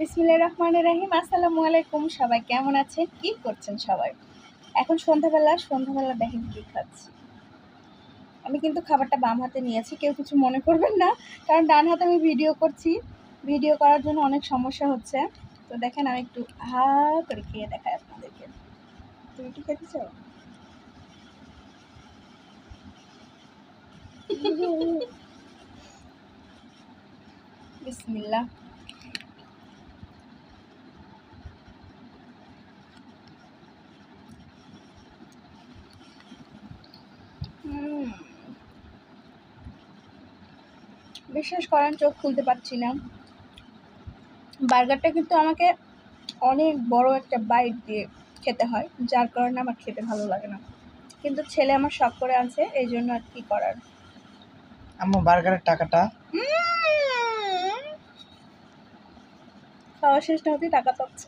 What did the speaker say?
বিসমিল্লাহির রহমানির রহিম। আসসালামু আলাইকুম। সবাই কেমন আছেন, কি করছেন সবাই? এখন সন্ধ্যাবেলা দেখেন কি খাচ্ছি। আমি কিন্তু খাবারটা বাম হাতে নিয়েছি, কেউ কিছু মনে করবেন না, কারণ ডান হাতে আমি ভিডিও করছি। ভিডিও করার জন্য অনেক সমস্যা হচ্ছে। তো দেখেন আমি একটু হা করে খেয়ে দেখাই আপনাদেরকে। তুমি কি খেতে চাও? বিসমিল্লাহ। বিশ্বাস করেন, চোখ খুলতে পারছি না। বার্গারটা কিন্তু আমাকে অনেক বড় একটা বাইট দিয়ে খেতে হয়, যার কারণে আমার খেতে ভালো লাগে না। কিন্তু ছেলে আমার শখ করে আনছে, এই জন্য আর কি করার। আমার বার্গারের টাকাটা খাওয়া শেষ না হতেই টাকা পাচ্ছে।